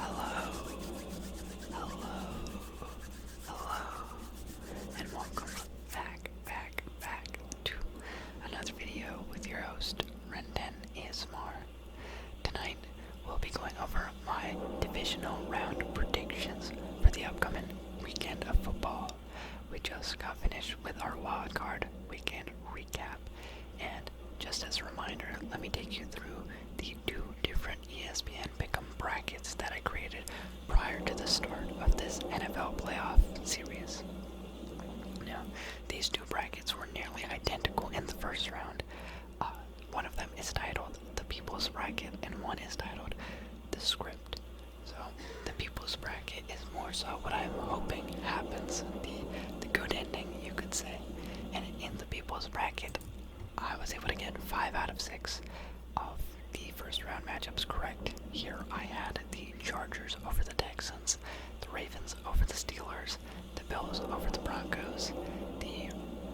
Hello, hello, hello, and welcome back to another video with your host, RenTen ASMR. Tonight, we'll be going over my Divisional Round predictions for the upcoming weekend of football. We just got finished with our wildcard weekend recap, and just as a reminder, let me take you through the two different ESPN Pick'em brackets that I created prior to the start of this NFL playoff series. Now, these two brackets were nearly identical in the first round. One of them is titled the People's Bracket, and one is titled the Script. So, the People's Bracket is more so what I'm hoping happens, the good ending, you could say. And in the People's Bracket, I was able to get 5 out of 6 of the first round matchups correct. Here I had the Chargers over the Texans, the Ravens over the Steelers, the Bills over the Broncos, the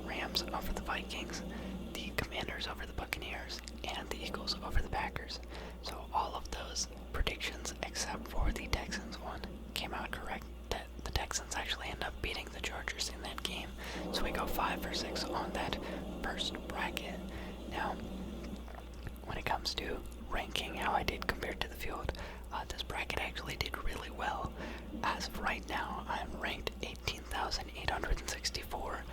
Rams over the Vikings, the Commanders over the Buccaneers, and the Eagles over the Packers. So all of those predictions, except for the Texans one, came out correct. That the Texans actually end up beating the Chargers in that game. So we go 5 for 6 on that first bracket. Now, when it comes to ranking how I did compared to the field, this bracket actually did really well. As of right now, I'm ranked 18,864.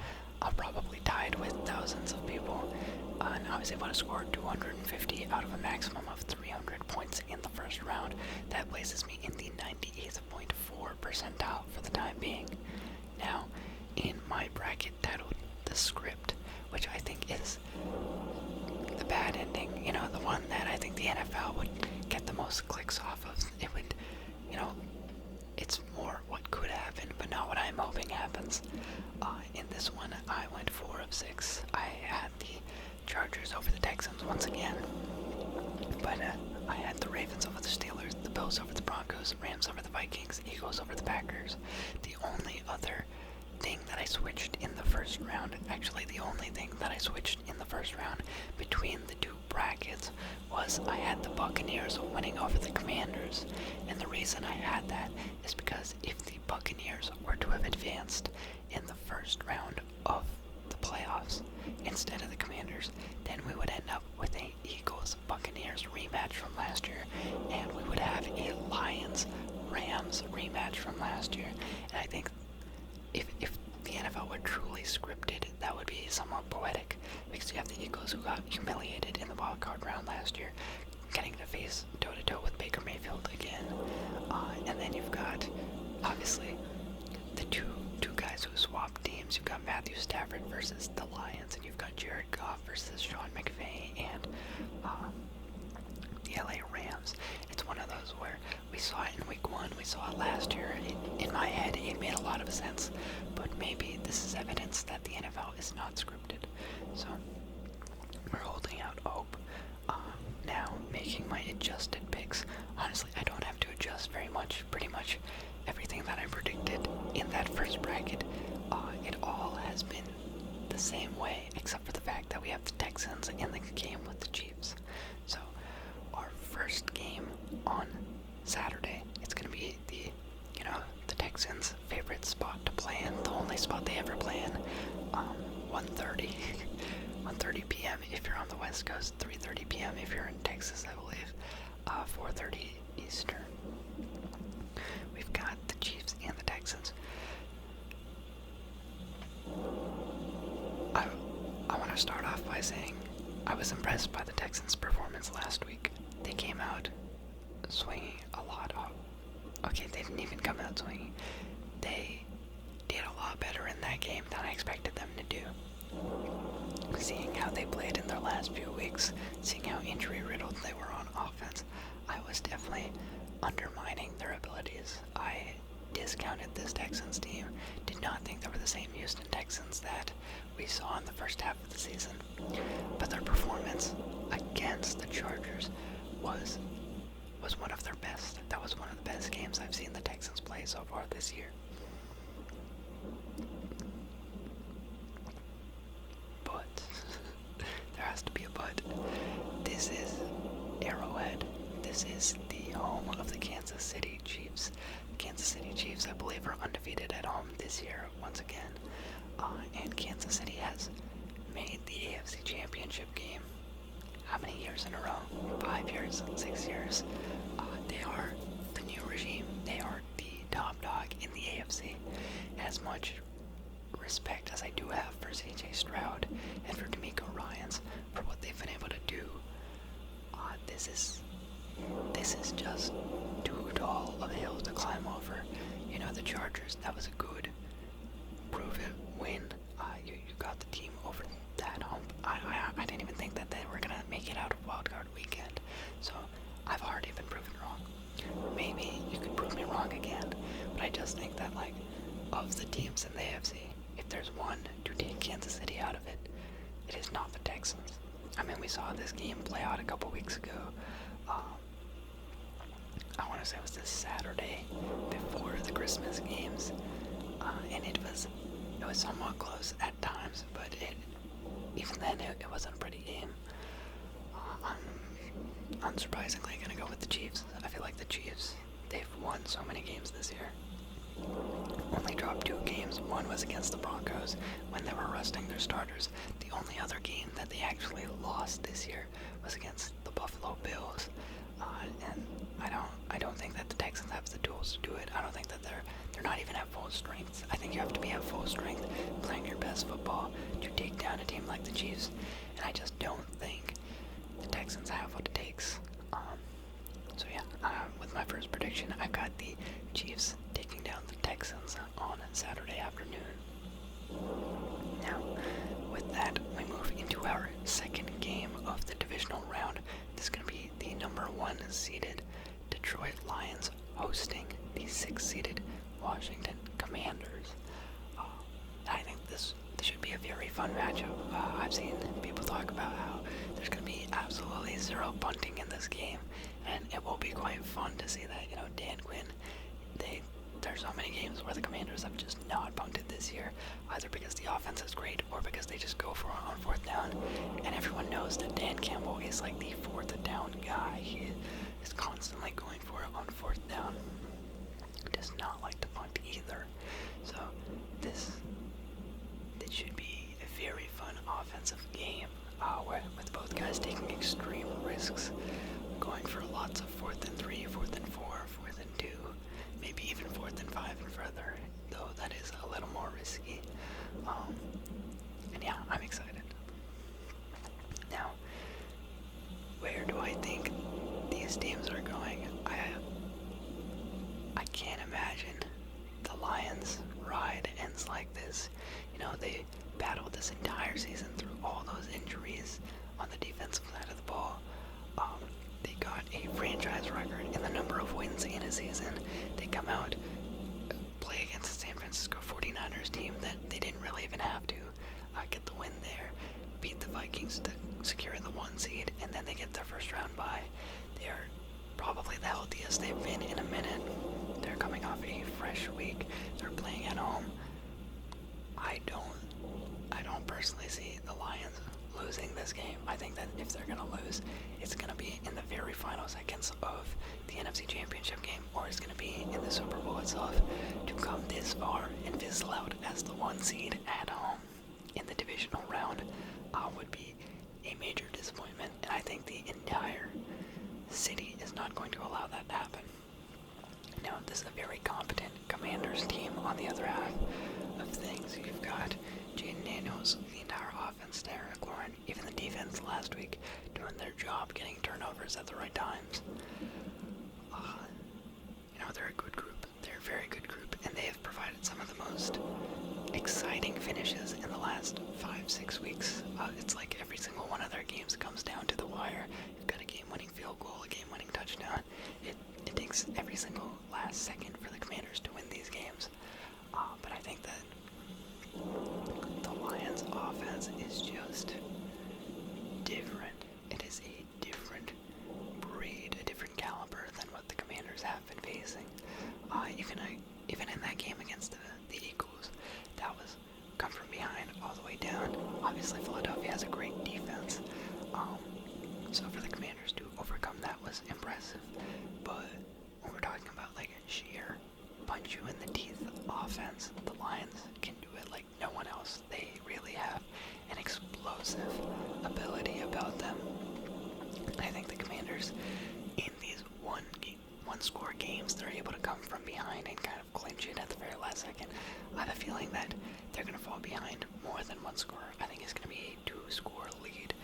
I'm probably tied with thousands of people, and I was able to score 250 out of a maximum of 300 points in the first round. That places me in the 98.4 percentile for the time being. Now, in my bracket titled The Script, which I think is the bad ending, the one that I think the NFL would get the most clicks off of. It would, it's more what could happen, but not what I'm hoping happens. In this one, I went 4 of 6. I had the Chargers over the Texans once again, but I had the Ravens over the Steelers, the Bills over the Broncos, Rams over the Vikings, Eagles over the Packers. The only other thing that I switched in the first round, actually the only thing that I switched in the first round between the two brackets, was I had the Buccaneers winning over the Commanders. And the reason I had that is because if the Buccaneers were to have advanced in the first round of the playoffs instead of the Commanders, then we would end up with a Eagles-Buccaneers rematch from last year, and we would have a Lions-Rams rematch from last year. And I think if the NFL were truly scripted, that would be somewhat poetic, because you have the Eagles, who got humiliated in the wildcard round last year, getting to face toe-to-toe with Baker Mayfield again. And then you've got, obviously, the two guys who swapped teams. You've got Matthew Stafford versus the Lions, and you've got Jared Goff versus Sean McVay and the LA Rams. It's one of those where we saw it in week 1, we saw it last year. In my head, it made a lot of sense, but maybe this is evidence that the NFL is not scripted. So, we're holding out hope. Now, making my adjusted picks. Honestly, I don't have to adjust very much. Pretty much everything that I predicted in that first bracket, it all has been the same way, except for the fact that we have the Texans in the game with the Chiefs. So, our first game on Saturday, it's going to be the Texans' favorite spot to play in, the only spot they ever play in, 1:30 p.m. if you're on the West Coast, 3:30 p.m. if you're in Texas, I believe, 4:30 Eastern. We've got the Chiefs and the Texans. I want to start off by saying I was impressed by the Texans' performance last week. They came out swinging a lot. Okay, they didn't even come out swinging. They did a lot better in that game than I expected them to do. Seeing how they played in their last few weeks, seeing how injury-riddled they were on offense, I was definitely undermining their abilities. I discounted this Texans team, did not think they were the same Houston Texans that we saw in the first half of the season. But their performance against the Chargers was one of their best. That was one of the best games I've seen the Texans play so far this year. But there has to be a but. This is Arrowhead. This is the home of the Kansas City Chiefs. ever undefeated at home this year once again. And Kansas City has made the AFC Championship game. How many years in a row? 5 years, 6 years. They are the new regime. They are the top dog in the AFC. As much respect as I do have for CJ Stroud and for D'Amico Ryans for what they've been able to do, this is just too tall of a hill to climb over. You know, the Chargers, that was a good prove-it win. You got the team over that hump. I didn't even think that they were going to make it out of wildcard weekend. So I've already been proven wrong. Maybe you could prove me wrong again. But I just think that, like, of the teams in the AFC, if there's one to take Kansas City out of it, it is not the Texans. I mean, we saw this game play out a couple weeks ago. I want to say it was this Saturday before the Christmas games, and it was somewhat close at times, but even then it wasn't a pretty game. I'm unsurprisingly going to go with the Chiefs. I feel like the Chiefs, they've won so many games this year. Only dropped 2 games. One was against the Broncos when they were resting their starters. The only other game that they actually lost this year was against the Buffalo Bills. And I don't think that the Texans have the tools to do it. I don't think that they're not even at full strength. I think you have to be at full strength, playing your best football to take down a team like the Chiefs. And I just don't think the Texans have what it takes. So yeah, with my first prediction, I've got the Chiefs taking down the Texans on Saturday afternoon. Now, with that, we move into our second game of the divisional round. This is going to be the number 1 seeded Detroit Lions hosting the 6th seeded Washington Commanders. I think this should be a very fun matchup. I've seen people talk about how there's going to be absolutely zero punting in this game, and it will be quite fun to see that. You know, Dan Quinn, there's so many games where the Commanders have just not punted this year, either because the offense is great or because they just go for it on 4th down. And everyone knows that Dan Campbell is like the 4th down guy. He is constantly going for it on 4th down. He does not like to punt either. So this should be a very fun offensive game, with both guys taking extreme risks, going for lots of 4th and 3, 4th and 4, 4th and 2, maybe even 4th and 5 and further, though that is a little more risky. And yeah, I'm excited. Now, where do I think these teams are going? I can't imagine the Lions' ride ends like this. You know, they battled this entire season through all those injuries on the defensive side of the ball. They got a franchise record in the number of wins in a season. They come out, play against the San Francisco 49ers team that they didn't really even have to get the win there, beat the Vikings to secure the 1 seed, and then they get their first round bye. They are probably the healthiest they've been in a minute. They're coming off a fresh week. They're playing at home. I don't personally see the Lions losing this game. I think that if they're going to lose, it's going to be in the very final seconds of the NFC Championship game, or it's going to be in the Super Bowl itself. To come this far and fizzle out as the 1 seed at home in the divisional round would be a major disappointment, and I think the entire city is not going to allow that to happen. Now, this is a very competent Commanders team on the other half of things. You've got Jaden Daniels, the entire offense there, McLaurin, even the defense last week, doing their job, getting turnovers at the right times. You know, they're a good group. They're a very good group, and they have provided some of the most exciting finishes in the last 5-6 weeks. It's like every single one of their games comes down to the wire. You've got a game-winning field goal, a game-winning touchdown. It takes every single last second for the Commanders to win these games. But I think that the Lions' offense is just different. It is a different breed, a different caliber than what the Commanders have been facing. Even in that game against the Eagles, that was come from behind all the way down. Obviously, Philadelphia has a great defense. So for the Commanders to overcome that was impressive. But when we're talking about like sheer punch you in the teeth offense. The Lions can do it like no one else. They really have an explosive ability about them. I think the Commanders, in these one-score games, they're able to come from behind and kind of clinch it at the very last second. I have a feeling that they're going to fall behind more than one score. I think it's going to be a 2-score lead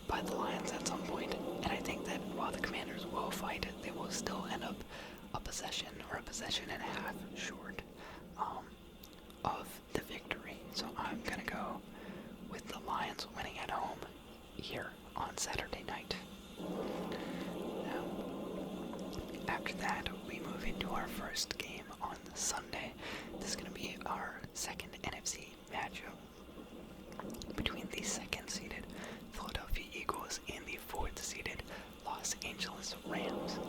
by the Lions at some point, and I think that while the Commanders will fight it, they will still end up a possession or a possession and a half short of the victory. So I'm going to go with the Lions winning at home here on Saturday night. Now, after that, we move into our first game on Sunday. This is going to be our second NFC matchup between the second-seeded Philadelphia Eagles and the fourth-seeded Los Angeles Rams.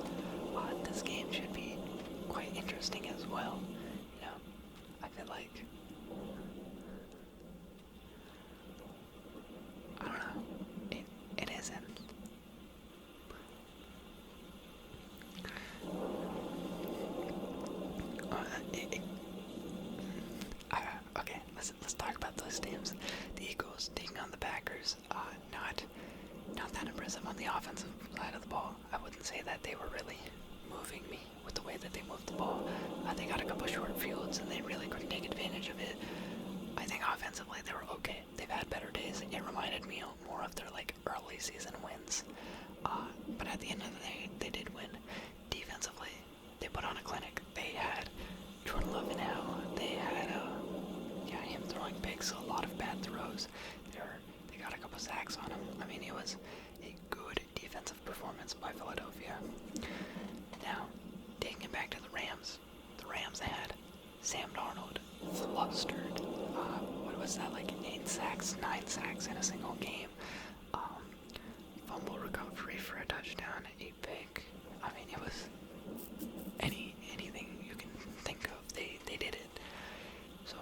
This game should be quite interesting as well. You know, I feel like, I don't know, it isn't. Okay, let's talk about those teams. The Eagles taking on the Packers. Not that impressive on the offensive side of the ball. I wouldn't say that they were really moving me with the way that they moved the ball. They got a couple short fields and they really couldn't take advantage of it. I think offensively they were okay. They've had better days. It reminded me more of their like early season wins. But at the end of the day, they did win. Defensively, they put on a clinic. They had Jordan Love and Al. They had him throwing picks, a lot of bad throws. They got a couple sacks on him. I mean, it was a good defensive performance by Philadelphia. Now, taking it back to the Rams had Sam Darnold flustered. What was that, like 9 sacks in a single game. Fumble recovery for a touchdown, a pick. I mean, it was anything you can think of. They did it. So,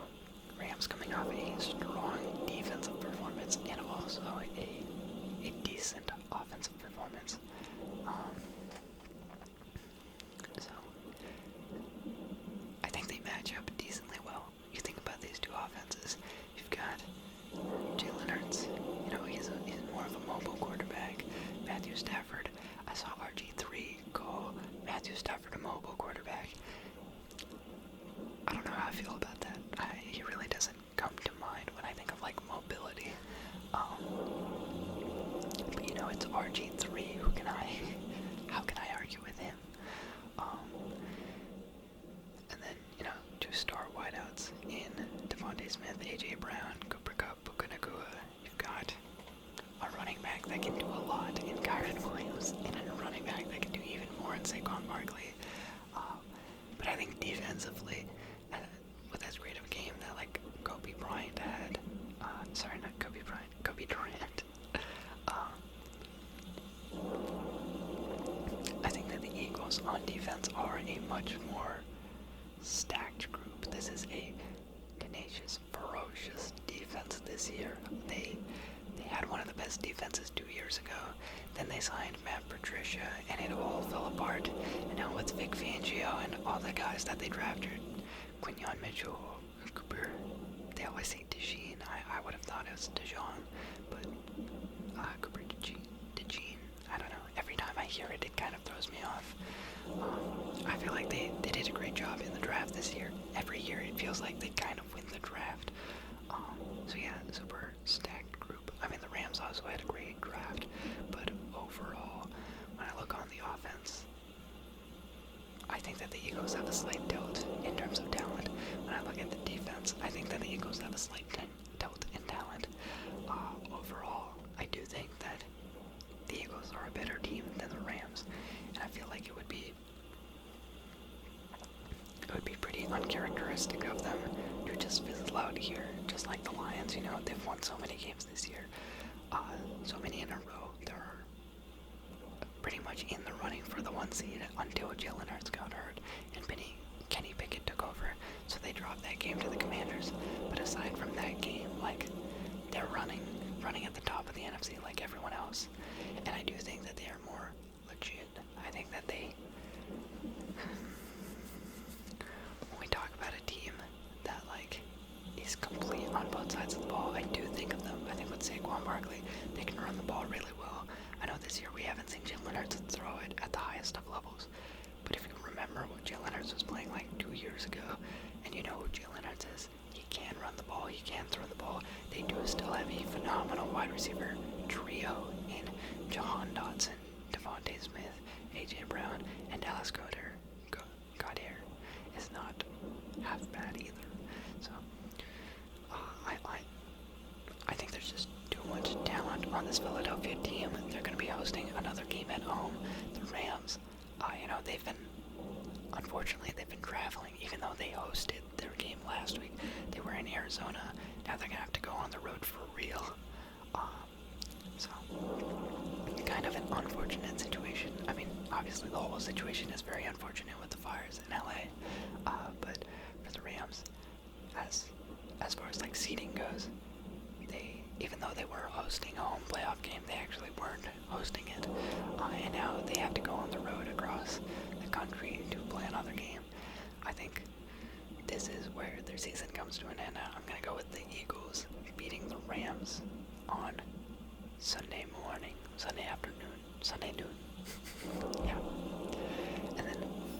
Rams coming off a strong defensive performance and also a decent offensive performance. So, I think they match up decently well. You think about these two offenses. You've got Jalen Hurts. You know, he's more of a mobile quarterback. Matthew Stafford. I saw RG3 call Matthew Stafford a mobile quarterback. I don't know how I feel about that. He really doesn't come to mind when I think of like mobility. But you know, it's RG3. How can I argue with him? And then, you know, 2 star wideouts in Devontae Smith, AJ Brown, Cooper Kupp, Puka Nacua. You've got a running back that can do a lot in Kyren Williams, and a running back that can do even more in Saquon Barkley. But I think defensively, with as great of a game that like Kobe Bryant had, Kobe Durant. I think that the Eagles on defense are a much more stacked group. This is a tenacious, ferocious defense this year. They had one of the best defenses 2 years ago. Then they signed Matt Patricia, and it all fell apart. And now with Vic Fangio and all the guys that they drafted, Quinyon Mitchell, Cooper, they always say DeJean. I would have thought it was DeJean, but Cooper DeJean. I don't know. Every time I hear it, it kind of throws me off. I feel like they did a great job in the draft this year. Every year it feels like they kind of win the draft. So yeah, super stacked group. I mean, the Rams also had a great draft, but overall, when I look on the offense, I think that the Eagles have a slight tilt in terms of talent. When I look at the defense, I think that the Eagles have a slight tilt in talent. Overall, I do think that the Eagles are a better team than the Rams, and I feel like it would be pretty uncharacteristic of them to just fizzle out here, just like the Lions. You know, they've won so many games this year, so many in a row. They're pretty much in the running for the 1 seed until Jalen Hurts got hurt and Kenny Pickett took over, so they dropped that game to the Commanders. But aside from that game, like, they're running at the top of the NFC like everyone else, and I do think that they are more legit. I think that when we talk about a team that both sides of the ball. I do think of them. I think with Saquon Barkley, they can run the ball really well. I know this year we haven't seen Jalen Hurts throw it at the highest of levels. But if you remember what Jalen Hurts was playing like 2 years ago, and you know who Jalen Hurts is, he can run the ball, he can throw the ball. They do still have a phenomenal wide receiver trio in Jahan Dotson, Devontae Smith, A.J. Brown, and Dallas Goedert is not half bad either. So, I think there's just too much talent on this Philadelphia team. They're going to be hosting another game at home. The Rams, unfortunately, they've been traveling, even though they hosted their game last week. They were in Arizona. Now they're going to have to go on the road for real. So, kind of an unfortunate situation. I mean, obviously the whole situation is very unfortunate with the fires in LA. But for the Rams, as far as like seeding goes, even though they were hosting a home playoff game, they actually weren't hosting it. And now they have to go on the road across the country to play another game. I think this is where their season comes to an end. I'm going to go with the Eagles beating the Rams on Sunday noon. Yeah. And then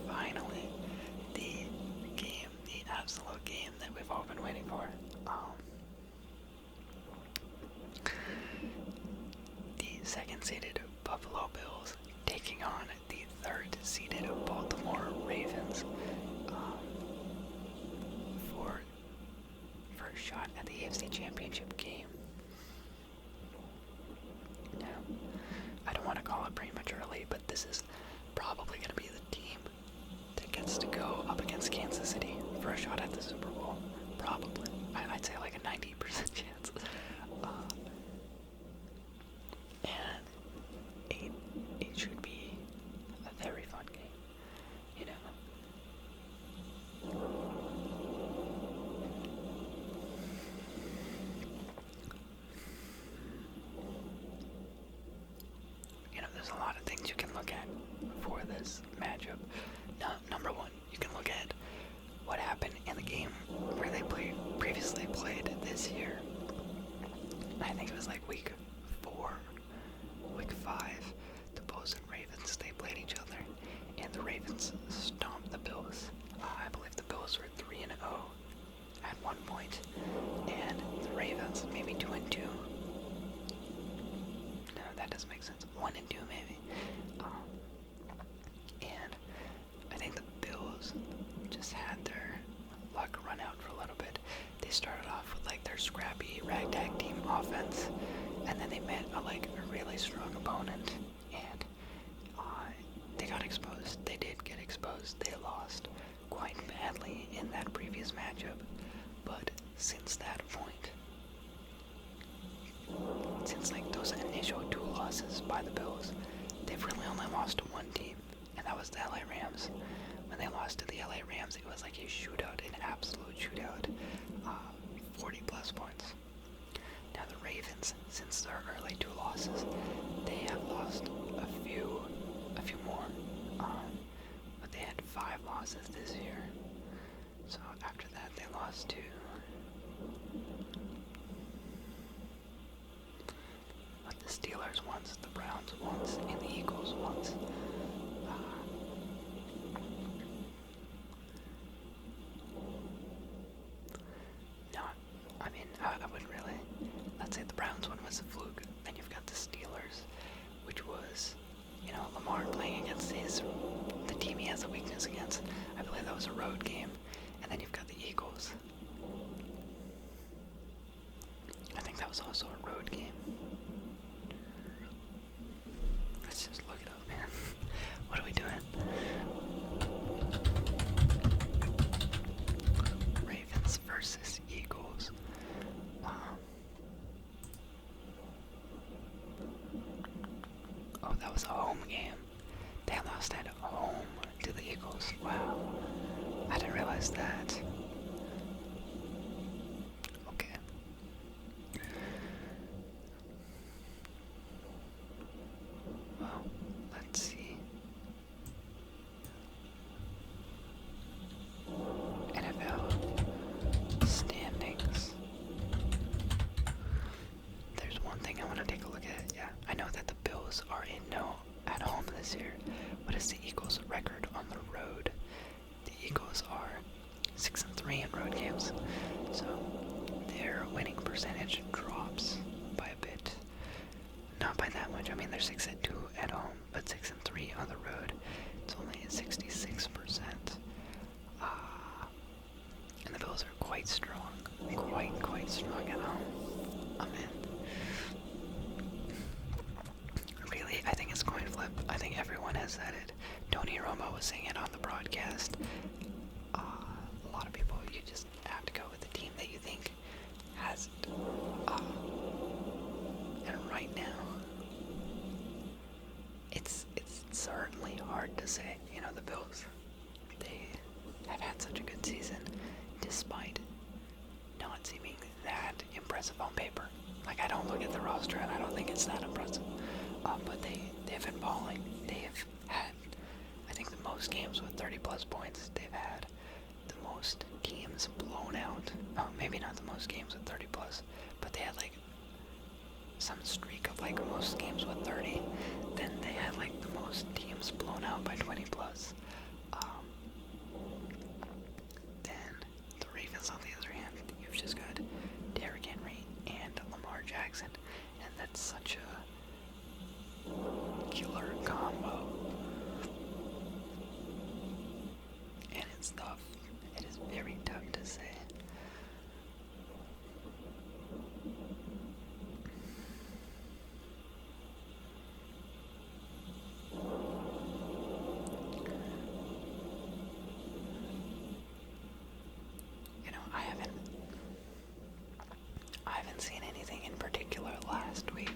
finally, the absolute game that we've all been waiting for. The second-seeded Buffalo Bills taking on the third-seeded Baltimore Ravens for a shot at the AFC Championship game. Now, I don't want to call it prematurely, but this is probably going to be the team that gets to go up against Kansas City for a shot at the Super Bowl. Probably. I'd say like a 90% chance. And it should be a very fun game, you know. There's a lot of things you can look at for this matchup. Now, number one, you can look at what happened in the game where they previously played this year. I think it was like week 5, the Bills and Ravens, they played each other, and the Ravens stomped the Bills. I believe the Bills were 3-0 at one point, and the Ravens maybe 2-2. No, that doesn't make sense. 1-2 maybe. And I think the Bills just had their luck run out for a little bit. They started off with like their scrappy ragtag team offense, and then they met a really strong opponent, and they got exposed. They did get exposed. They lost quite badly in that previous matchup, but since that point, since those initial 2 losses by the Bills, they've really only lost to one team, and that was the LA Rams. When they lost to the LA Rams, it was like a shootout, an absolute shootout, 40 plus points. Now the Ravens, since their early 2 losses, they have lost a few more, but they had 5 losses this year. So after that, they lost to the Steelers once, the Browns once, and the Eagles once. I wouldn't really. Let's say the Browns one was a fluke. Then you've got the Steelers, which was, Lamar playing against the team he has a weakness against. I believe that was a road game. And then you've got the Eagles. I think that was also a road game. Let's just look it up, man. What are we doing? Ravens versus Eagles. Oh, that was a home game. They lost at home to the Eagles. Wow. I didn't realize that. Okay. Well, let's see. NFL standings. 6-2 at home, but 6-3 on the road. It's only at 66%. And the Bills are quite strong. Quite strong at home. Really, I think it's coin flip. I think everyone has said it. Tony Romo was saying it on the broadcast. A lot of people, you just have to go with the team that you think has it. And right now, it's certainly hard to say. You know, the Bills, they have had such a good season, despite not seeming that impressive on paper. Like, I don't look at the roster and I don't think it's that impressive. But they've been balling. They've had, I think, the most games with 30-plus points. They've had the most games blown out. Oh, maybe not the most games with 30-plus, but they had, like, some streak of, like, most games with 30. Then they had, like, the most teams blown out by 20-plus. Then the Ravens, on the other hand, you've just got Derrick Henry and Lamar Jackson, and that's such a killer combo. And it's tough. It is very tough to say. You know, I haven't seen anything in particular last week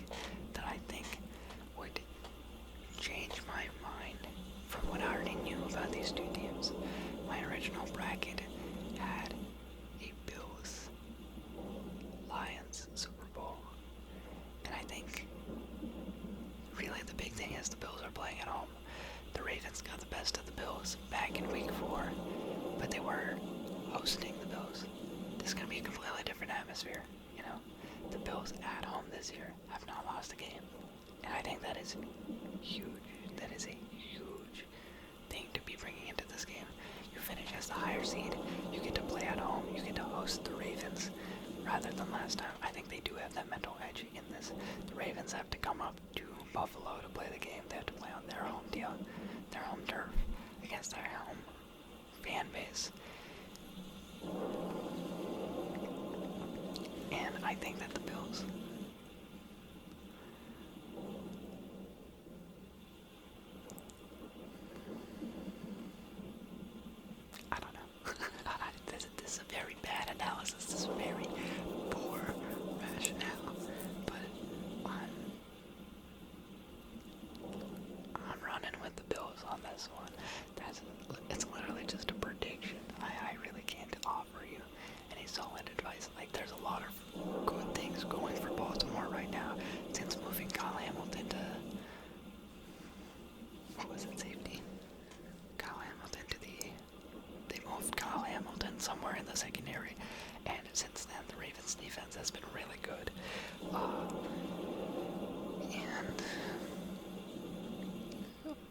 that I think would change my mind from what I already knew about these two teams. My original bracket had a Bills Lions Super Bowl, and I think really the big thing is the Bills are playing at home. The Ravens got the best of the Bills back in week 4, but they were hosting the Bills. This is going to be a completely different atmosphere, you know. The Bills at home this year have not lost a game, and I think that is huge. That is a huge thing to be bringing into this game. You finish as the higher seed, you get to play at home, you get to host the Ravens, rather than last time. I think they do have that mental edge in this. The Ravens have to come up to Buffalo to play the game. They have to play on their home deal, their home turf, against their home fan base. And I think that the Bills, I don't know. This is a very bad analysis. This is very poor rationale. But I'm running with the Bills on this one. It's literally just a prediction. I really can't offer you any solid advice. Like, there's a lot of good things going for Baltimore right now since moving Kyle Hamilton to, what was it, safety? Kyle Hamilton to they moved Kyle Hamilton somewhere in the secondary, and since then the Ravens defense has been really good. And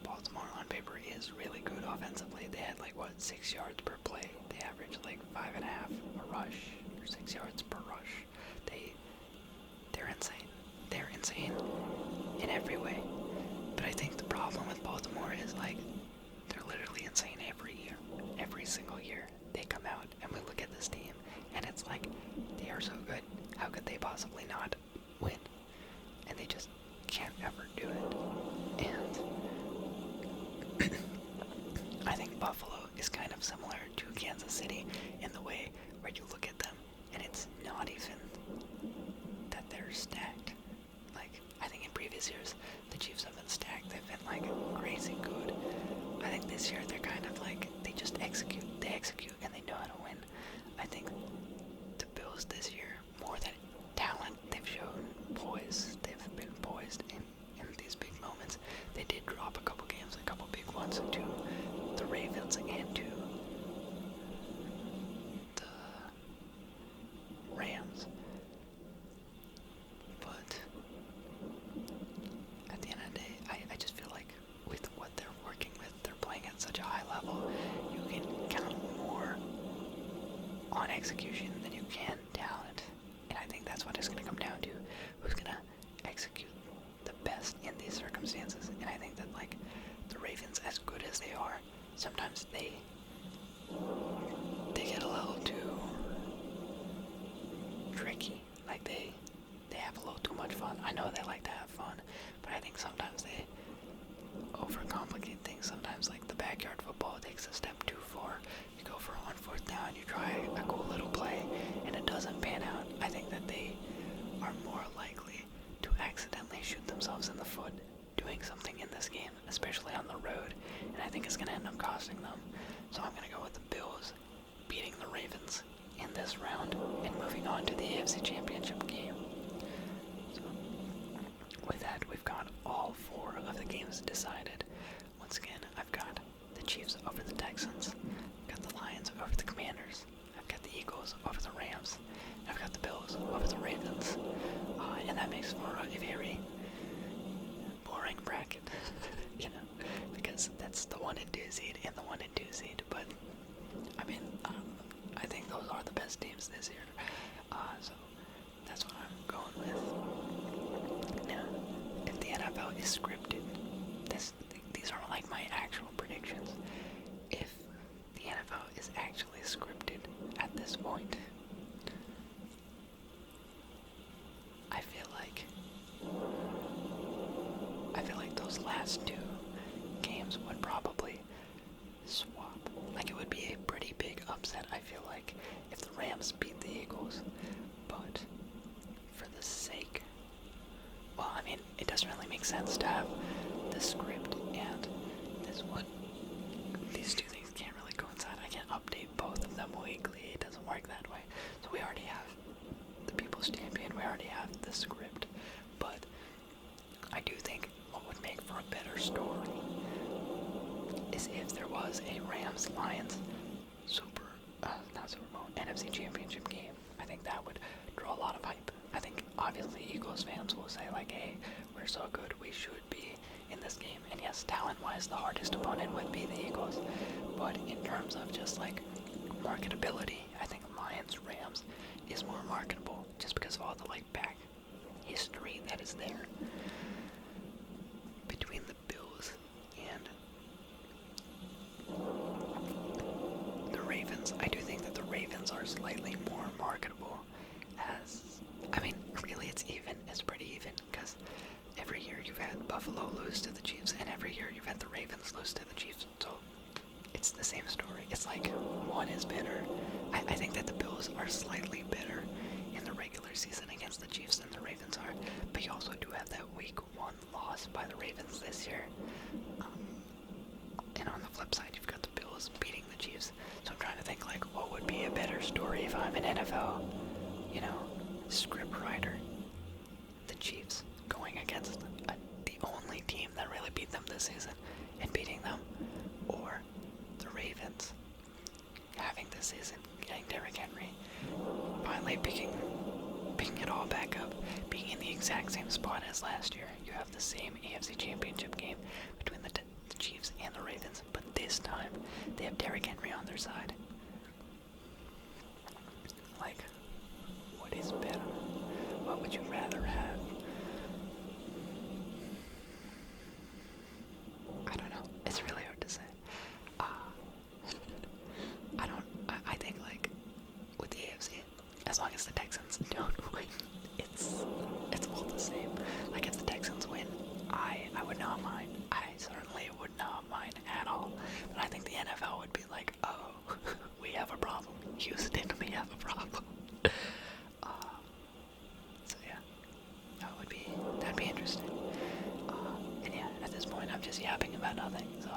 Baltimore on paper is really good offensively. They had 6 yards per play. They averaged 5.5 a rush, or 6 yards per rush. They're insane. They're insane in every way. But I think the problem with Baltimore is they're literally insane every year. Every single year they come out and we look at this team and it's they are so good. How could they possibly not win? And they just can't ever do it. And I think Buffalo is kind of similar to Kansas City in the way where you look at them and it's not even that they're stacked. I think in previous years the Chiefs have been stacked. They've been crazy good. I think this year they're kind of they just execute. They execute and they know how to win. I think the Bills this year, more than talent, they've shown poise. They've been poised in these big moments. They did drop a couple games, a couple big ones to the Ravens and to the Rams. But at the end of the day, I just feel with what they're working with, they're playing at such a high level, you can count more on execution than you can talent. And I think that's what it's going to come down to. Who's going to execute the best in these circumstances. And I think that, like, the Ravens, as good as they are, sometimes they get a little too tricky. Like, they have a little too much fun. I know they like to have fun, but I think sometimes they overcomplicate things. Sometimes, like, the backyard football takes a step too far. You go for on fourth down, you try a cool little play, and it doesn't pan out. I think that they are more likely to accidentally shoot themselves in the foot doing something in this game, especially on the road, and I think it's going to end up costing them. So I'm going to go with the Bills beating the Ravens in this round and moving on to the AFC Championship game. So with that, we've got all 4 of the games decided. Once again, I've got the Chiefs over the Texans, I've got the Lions over the Commanders, I've got the Eagles over the Rams, and I've got the Bills over the Ravens, and that makes for a very boring bracket, because that's the 1 and 2 seed and the 1 and 2 seed, but I mean, I think those are the best teams this year, so that's what I'm going with. Now, if the NFL is scripted, these are like my actual predictions. If the NFL is actually scripted at this point, I feel like those last 2 games would probably swap. Like, it would be a pretty big upset, I feel like, if the Rams beat the Eagles. But for the sake, well, I mean, it doesn't really make sense to have the script and this one. These 2 things can't really coincide. I can't update both of them weekly. It doesn't work that way. So we already have the People's Champion. We already have the script. But I do think what would make for a better story is if there was a Rams-Lions NFC Championship game. I think that would draw a lot of hype. I think obviously Eagles fans will say, like, hey, we're so good, we should be in this game. And yes, talent-wise, the hardest opponent would be the Eagles. But in terms of just, like, marketability, I think Lions-Rams is more marketable just because of all the, like, back history that is there between the Bills and the Ravens. I do think that the Ravens are slightly more marketable, as, I mean, really it's pretty even, because every year you've had Buffalo lose to the Chiefs, and every year you've had the Ravens lose to the Chiefs, so it's the same story. It's like, one is better. I think that the Bills are slightly better in the regular season against the Chiefs than the Ravens are, but you also do have that week 1 loss by the Ravens this year. And on the flip side, you've got the Bills beating the Chiefs. So I'm trying to think, like, what would be a better story if I'm an NFL, script writer? The Chiefs going against the only team that really beat them this season and beating them, or the Ravens having this season, getting Derrick Henry, finally picking it all back up, being in the exact same spot as last year. You have the same AFC Championship game between the Chiefs and the Ravens, but this time they have Derrick Henry on their side. Like, what is better? What would you rather have? I don't know. It's really hard to say. I think, like, with the AFC, as long as the Texans don't win, it's all the same. Like, if the Texans win, I would not mind. I certainly would not mind at all. But I think the NFL would be like, oh, we have a problem. Houston, we have a problem. So yeah, that'd be interesting. And yeah, at this point I'm just yapping about nothing. So